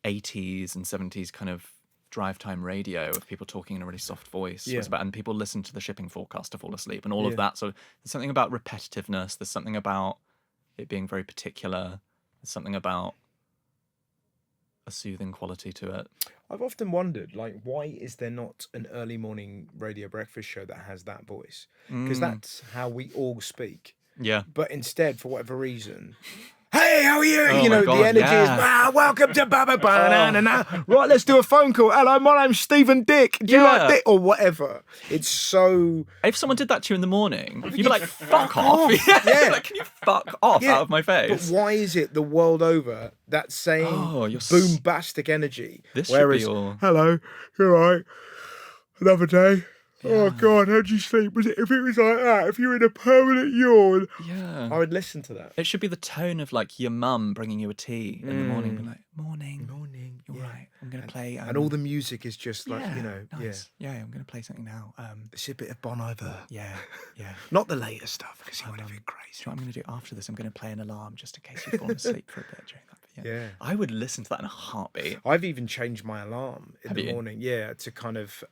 80s and 70s kind of drive time radio of people talking in a really soft voice. And people listen to the shipping forecast to fall asleep and all of that. So there's something about repetitiveness. There's something about it being very particular. There's something about a soothing quality to it. I've often wondered, like, why is there not an early morning radio breakfast show that has that voice? Because that's how we all speak. Yeah. But instead, for whatever reason, hey, how are you? Oh, you know, God, the energy is, welcome to Baba Banana. Right, let's do a phone call. Hello, my name's Stephen Dick. Do you like Dick? Or whatever. It's so... If someone did that to you in the morning, you'd be like, fuck off. Like, can you fuck off out of my face? But why is it the world over that same bombastic energy? Whereas, hello, you're right, another day. Yeah. Oh God, how'd you sleep? If it was like that, if you were in a permanent yawn, I would listen to that. It should be the tone of like your mum bringing you a tea in the morning, be like, morning, you're right. I'm gonna play, and all the music is just like nice. I'm gonna play something now. It's a bit of Bon Iver. Yeah. Not the later stuff because you would have been crazy. What I'm gonna do after this? I'm gonna play an alarm just in case you've fallen asleep for a bit during that. I would listen to that in a heartbeat. I've even changed my alarm in the morning. Yeah, to kind of.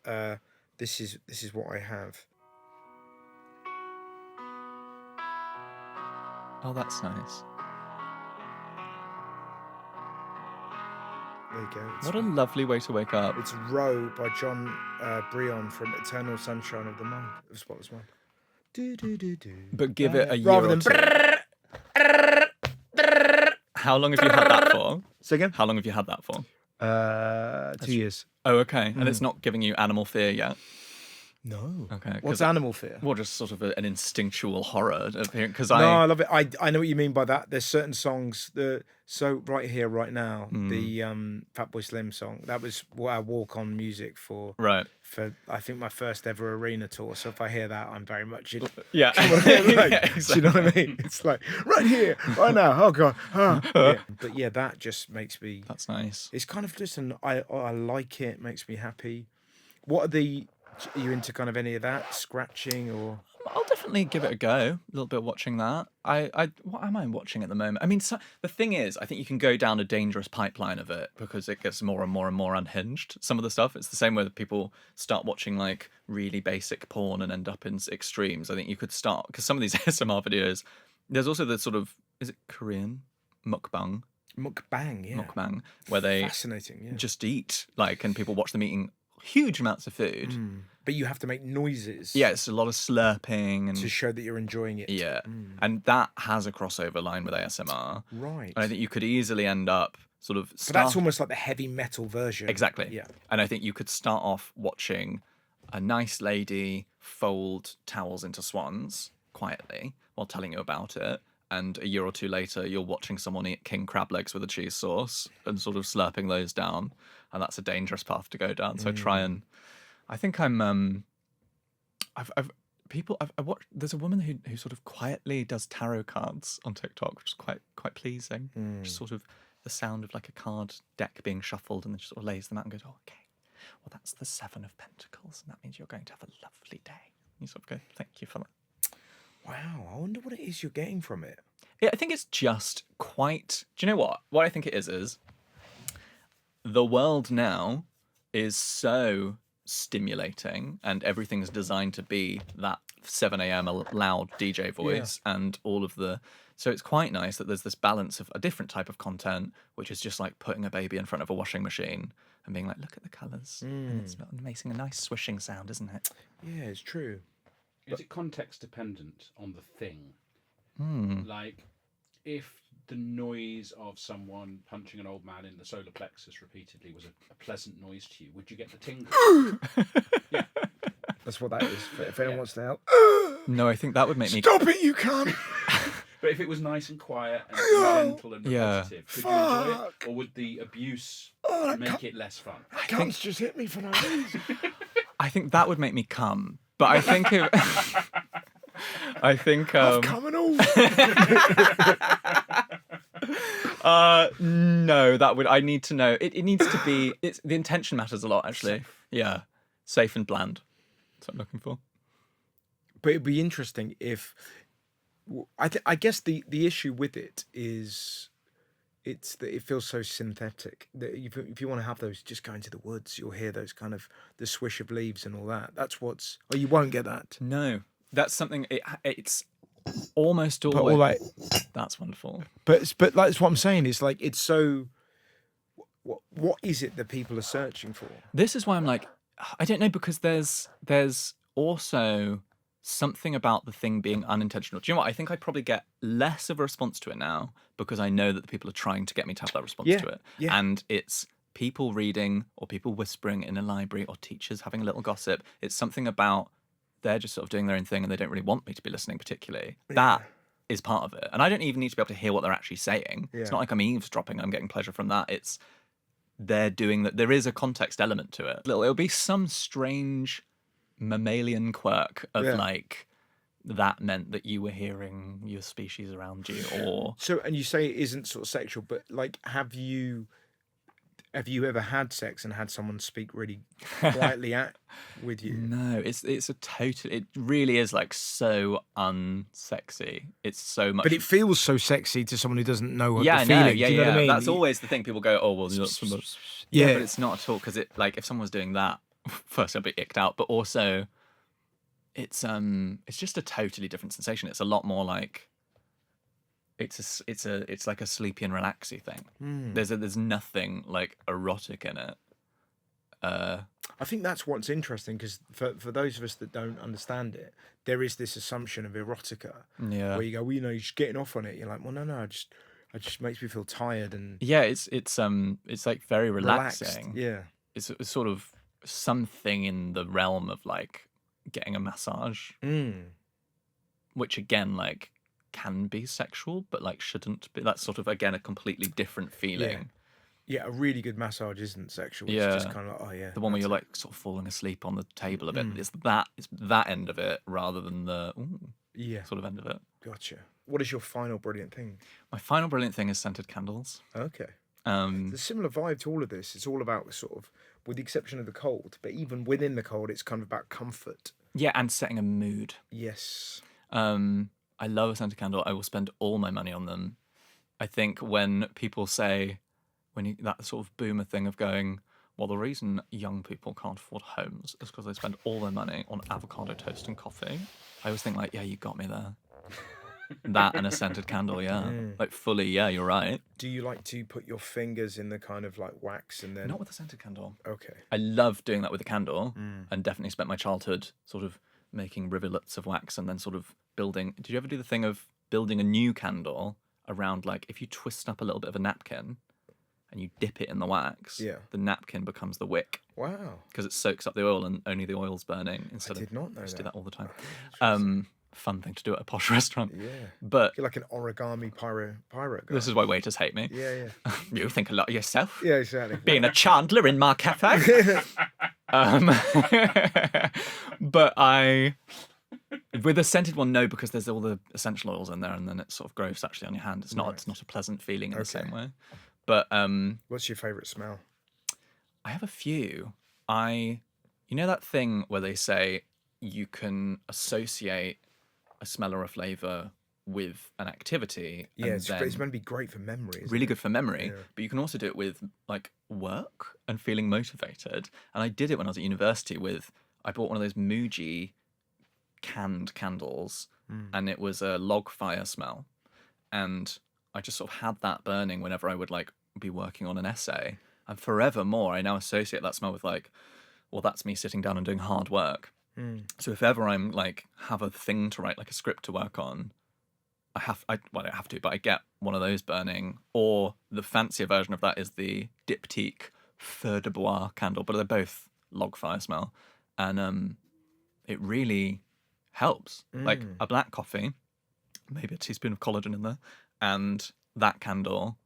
This is what I have. Oh, that's nice. There you go. What a lovely way to wake up. It's Row by John Brion from Eternal Sunshine of the Mind, of Spotless Mind. Do, do, do, do. But give it a year Rather or than two. How long have you had that for? Say again? How long have you had that for? 2 years. Oh, okay. And it's not giving you animal fear yet? No. Okay. 'cause What's animal fear? Well, just sort of an instinctual horror of hearing. Because No, I love it. I know what you mean by that. There's certain songs that so right here, right now, the Fatboy Slim song. That was our walk-on music for Right. I think my first ever arena tour. So if I hear that, I'm very much in. Yeah. Like, Yeah, do you know what I mean? It's like right here, right now. Oh god. Yeah. But yeah, that just makes me. That's nice. It's kind of just I like it. Makes me happy. Are you into kind of any of that scratching or? I'll definitely give it a go. A little bit of watching that. What am I watching at the moment? I mean, the thing is, I think you can go down a dangerous pipeline of it because it gets more and more and more unhinged. Some of the stuff, it's the same way that people start watching like really basic porn and end up in extremes. I think you could start because some of these ASMR videos. There's also the sort of is it Korean mukbang? Mukbang, yeah. Mukbang, where they Fascinating, yeah. just eat and people watch them eating huge amounts of food. But you have to make noises. Yeah, it's a lot of slurping and To show that you're enjoying it. yeah, and that has a crossover line with ASMR. Right. And I think you could easily end up sort of. But that's almost like the heavy metal version. Exactly. Yeah. And I think you could start off watching a nice lady fold towels into swans quietly while telling you about it. And a year or two later, you're watching someone eat king crab legs with a cheese sauce and sort of slurping those down. And that's a dangerous path to go down. So try and. I think I'm. I've watched. There's a woman who sort of quietly does tarot cards on TikTok, which is quite pleasing. Just sort of the sound of like a card deck being shuffled, and then she sort of lays them out and goes, "Oh, okay. Well, that's the 7 of Pentacles, and that means you're going to have a lovely day." And you sort of go, "Thank you for that." Wow. I wonder what it is you're getting from it. Yeah, I think it's just quite. Do you know what? What I think it is the world now is so stimulating, and everything's designed to be that 7 a.m. loud DJ voice and all of the. So it's quite nice that there's this balance of a different type of content, which is just like putting a baby in front of a washing machine and being like, "Look at the colours," and it's making a nice swishing sound, isn't it? Yeah, it's true. Is it context dependent on the thing? Like, if the noise of someone punching an old man in the solar plexus repeatedly was a pleasant noise to you, would you get the tingle? Yeah. That's what that is. If anyone wants to help. No, I think that would make me. Stop it, you can't. But if it was nice and quiet and gentle and Yeah. repetitive, could you enjoy it? Or would the abuse make it less fun? Cunts just hit me for no reason. I think that would make me come. But I think I think Come and all. no, that would I need to know. It needs to be the intention matters a lot actually. Yeah. Safe and bland. That's what I'm looking for. But it'd be interesting if I guess the issue with it is it's that it feels so synthetic that if you want to have those, just go into the woods, you'll hear those kind of the swish of leaves and all that. That's what's you won't get that. No. That's something it's almost always But all like that's wonderful. But that's what I'm saying. It's like it's so. What is it that people are searching for? This is why I'm like, I don't know, because there's also something about the thing being unintentional. Do you know what? I think I probably get less of a response to it now because I know that the people are trying to get me to have that response to it. Yeah. And it's people reading or people whispering in a library or teachers having a little gossip. It's something about they're just sort of doing their own thing and they don't really want me to be listening particularly. Yeah. That is part of it. And I don't even need to be able to hear what they're actually saying. Yeah. It's not like I'm eavesdropping. I'm getting pleasure from that. It's they're doing that. There is a context element to it. It'll be some strange mammalian quirk of like that meant that you were hearing your species around you, or so. And you say it isn't sort of sexual, but like, have you ever had sex and had someone speak really quietly with you? No, it's a total. It really is like so unsexy. It's so much, but it feels so sexy to someone who doesn't know what the feeling. No, Do you know what I mean? That's always the thing. People go, "Oh, well, that's but it's not at all." Because it like if someone was doing that, first I'd be icked out, but also it's just a totally different sensation. It's a lot more like it's like a sleepy and relaxy thing. There's nothing like erotic in it. I think that's what's interesting because for those of us that don't understand it, there is this assumption of erotica Yeah. where you go, well, you're just getting off on it. You're like, well, no, it just makes me feel tired and Yeah, it's like very relaxed. relaxing. Yeah. It's sort of something in the realm of like getting a massage, which again like can be sexual, but like shouldn't be. That's sort of again a completely different feeling. Yeah, a really good massage isn't sexual. It's Yeah. just kind of like, oh yeah. The one where that's you're it. like sort of falling asleep on the table a bit. It's that end of it rather than the Yeah, sort of end of it. gotcha. What is your final brilliant thing? My final brilliant thing is scented candles. Okay. There's a similar vibe to all of this. It's all about sort of, with the exception of the cold, but even within the cold, it's kind of about comfort. Yeah, and setting a mood. Yes. I love a scented candle. I will spend all my money on them. I think when people say, that sort of boomer thing of going, well, the reason young people can't afford homes is because they spend all their money on avocado toast and coffee. I always think like, yeah, you got me there. That and a scented candle, yeah. Like fully, yeah, you're right. Do you like to put your fingers in the kind of like wax and then? Not with a scented candle. Okay. I love doing that with a candle and definitely spent my childhood sort of making rivulets of wax and then sort of building. Did you ever do the thing of building a new candle around like if you twist up a little bit of a napkin and you dip it in the wax, the napkin becomes the wick Wow. because it soaks up the oil and only the oil's burning instead I did not know I used to do that. that all the time. Fun thing to do at a posh restaurant. Yeah. But You're like an origami pirate guy. this is why waiters hate me. Yeah. You think a lot of yourself. Yeah, exactly. Being a chandler in my cafe. But with a scented one, no, because there's all the essential oils in there, and then it sort of grows actually on your hand. It's not a pleasant feeling in the same way. But What's your favourite smell? I have a few. You know that thing where they say you can associate a smell or a flavour with an activity. Yeah, and it's then meant to be great for memory. Isn't really it? good for memory, but you can also do it with like work and feeling motivated. And I did it when I was at university I bought one of those Muji canned candles and it was a log fire smell. And I just sort of had that burning whenever I would like be working on an essay. And forevermore, I now associate that smell with like, well, that's me sitting down and doing hard work. So if ever I'm like have a thing to write, like a script to work on, I don't have to, but I get one of those burning. Or the fancier version of that is the diptyque Feu de Bois candle, but they're both log fire smell. And it really helps. Like a black coffee, maybe a teaspoon of collagen in there, and that candle,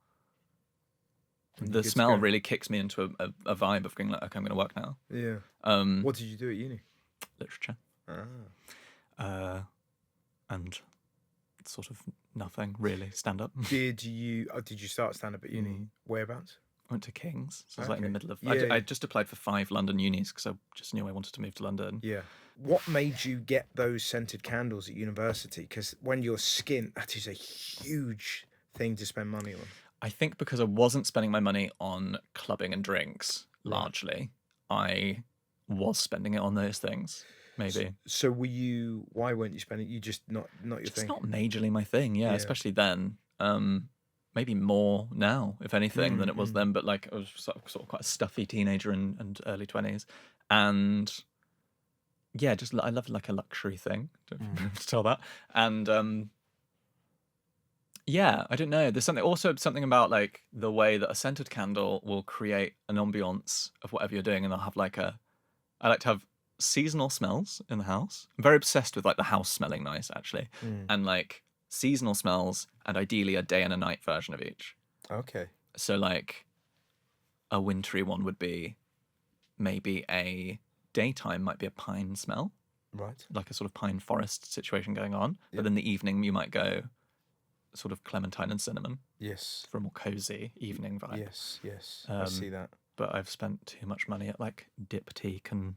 the smell really kicks me into a vibe of going like, okay, I'm going to work now. Yeah. What did you do at uni? Literature. And sort of nothing really stand up. Did you start stand up at uni? Whereabouts? I went to King's, so I was like in the Okay. middle of. Yeah. I just applied for 5 London unis because I just knew I wanted to move to London. Yeah. What made you get those scented candles at university? Because when you're skint, that is a huge thing to spend money on. I think because I wasn't spending my money on clubbing and drinks largely, I was spending it on those things. Maybe. So why weren't you spending? You just not your It's thing. not majorly my thing, yeah. Especially then. Maybe more now, if anything, than it was then. But like I was sort of quite a stuffy teenager and early 20s, and yeah, just I love like a luxury thing to tell that, and yeah, I don't know. There's something about like the way that a scented candle will create an ambiance of whatever you're doing, and I like to have seasonal smells in the house. I'm very obsessed with like the house smelling nice, actually, and like seasonal smells, and ideally a day and a night version of each. Okay. So like a wintry one would be maybe a daytime might be a pine smell, Right. like a sort of pine forest situation going on. But then the evening you might go sort of clementine and cinnamon Yes. for a more cozy evening vibe. Yes. I see that. But I've spent too much money at like diptyque and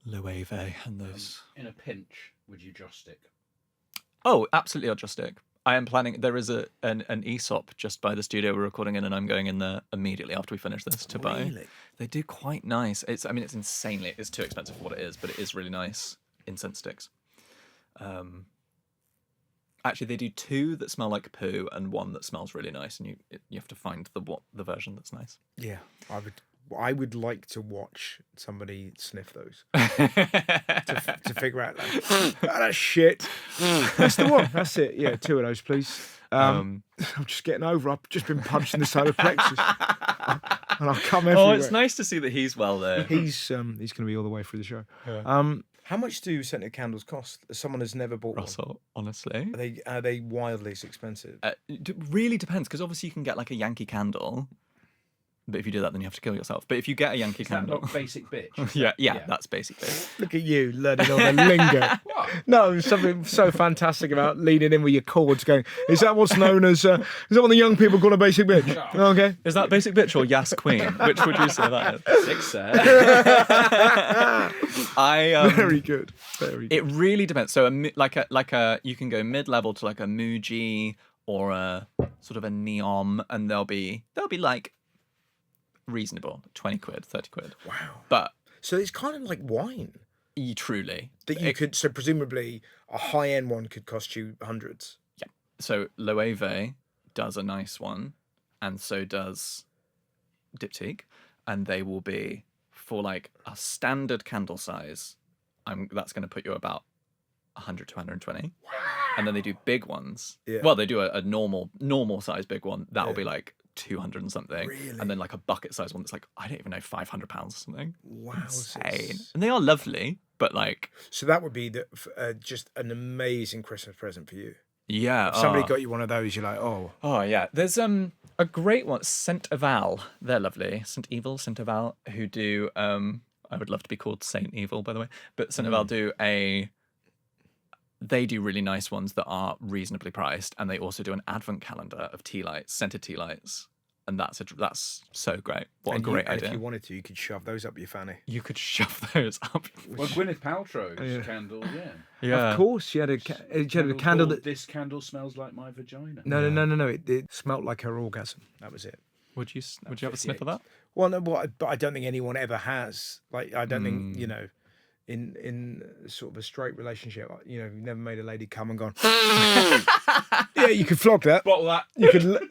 Loewe and those. In a pinch, would you joss stick? Oh, absolutely, I'll just stick. I am planning. There is an ESOP just by the studio we're recording in, and I'm going in there immediately after we finish this to buy. Really? They do quite nice. It's insanely. It's too expensive for what it is, but it is really nice incense sticks. Actually, they do 2 that smell like poo and 1 that smells really nice, and you have to find the version that's nice. Yeah. I would I would like to watch somebody sniff those to figure out like, oh, that's shit. That's the one. That's it. Yeah, 2 of those, please. I'm just getting over. I've just been punched in the solar plexus, and I'll come everywhere. Oh, it's nice to see that he's well there. He's going to be all the way through the show. How much do scented candles cost? Someone has never bought Russell, honestly. one. Are they wildly expensive? It really depends, because obviously you can get like a Yankee Candle, but if you do that, then you have to kill yourself. But if you get a Yankee Is that Candle, not basic bitch? yeah, that's basic bitch. Look at you learning all the lingo. What? No, something so fantastic about leaning in with your chords going, is that what's known as, is that what the young people call a basic bitch? No. Okay. Is that basic bitch or Yas Queen? Which would you say that is? 6, sir. Very good. Very good. It really depends. So like a you can go mid-level to like a Muji or a sort of a Neom, and they'll be like reasonable, 20 quid, 30 quid. Wow. But So it's kind of like wine. truly. That you could, so presumably a high-end one could cost you hundreds. Yeah. So Loewe does a nice one, and so does Diptyque, and they will be for like a standard candle size. That's going to put you about 100 to 120. Wow. And then they do big ones. Yeah. Well, they do a normal size big one. That will be like 200 and something. Really? And then like a bucket size one that's like, I don't even know, 500 pounds or something. Wow. Insane. And they are lovely, but like, So that would be just an amazing Christmas present for you. yeah. If somebody got you one of those, you're like, oh. Oh yeah, there's a great one, Saint Eval. They're lovely. Saint Eval, who do I would love to be called Saint Evil, by the way, but Saint Eval they do really nice ones that are reasonably priced, and they also do an advent calendar of tea lights, scented tea lights, and that's so great. What a great idea! If you wanted to, you could shove those up your fanny. You could shove those up. Well, Gwyneth Paltrow's candle, Yeah, Of course, she had a candle called that. This candle smells like my vagina. No. It smelt like her orgasm. That was it. Would you have a sniff of that? Well, no, but I don't think anyone ever has. Like, I don't think, in sort of a straight relationship, you've never made a lady come and gone. Yeah, you could flog that. Bottle that.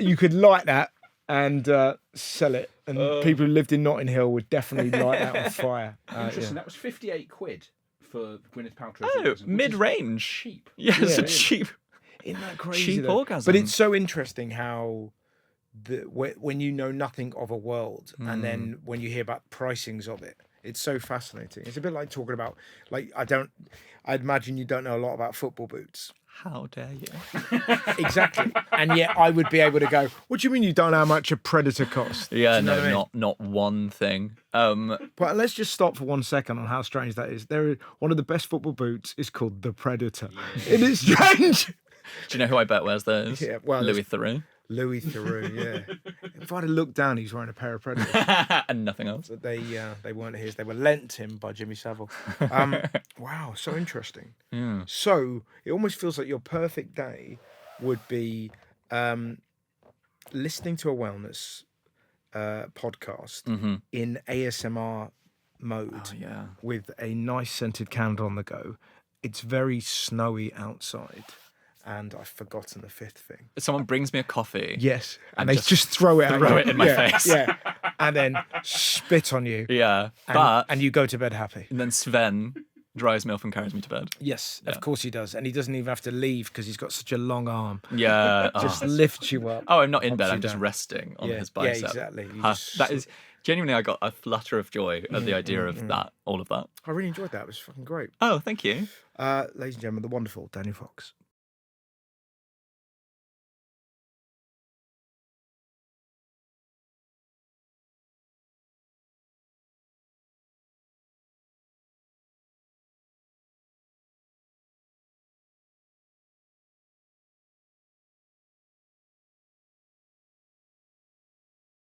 You could light that and sell it, and people who lived in Notting Hill would definitely light that on fire. Interesting. That was 58 quid for Gwyneth Paltrow's Oh, orgasm, which is mid-range. cheap. Yeah, it's a Yeah. cheap. Isn't that crazy? Cheap though? orgasm. But it's so interesting how when you know nothing of a world, and then when you hear about pricings of it, it's so fascinating. It's a bit like talking about, like, I imagine you don't know a lot about football boots. How dare you? Exactly. And yet I would be able to go, what do you mean you don't know how much a Predator costs? Yeah, Do you know what I mean? not one thing. But let's just stop for 1 second on how strange that is. One of the best football boots is called the Predator. Yeah. It is strange. Do you know who I bet wears those? Yeah, well, Louis Theroux. Louis Theroux, yeah. If I'd have looked down, he's wearing a pair of Predators. And nothing else. But they weren't his. They were lent him by Jimmy Savile. Wow, so interesting. Yeah. So it almost feels like your perfect day would be listening to a wellness podcast in ASMR mode Oh, yeah. with a nice scented candle on the go. It's very snowy outside. And I've forgotten the fifth thing. Someone brings me a coffee. Yes. And And they just throw it throw at it in my yeah, face. Yeah. And then spit on you. Yeah. And, And you go to bed happy. then Sven dries me off and carries me to bed. Yes, of course he does. And he doesn't even have to leave because he's got such a long arm. Yeah. Just oh. lifts you up. Oh, I'm not in Pops bed. you I'm just down. resting on Yeah, his yeah, bicep. exactly. You just That is genuinely. I got a flutter of joy at the idea of that. All of that. I really enjoyed that. It was fucking great. Oh, thank you. Ladies and gentlemen, the wonderful Daniel Foxx.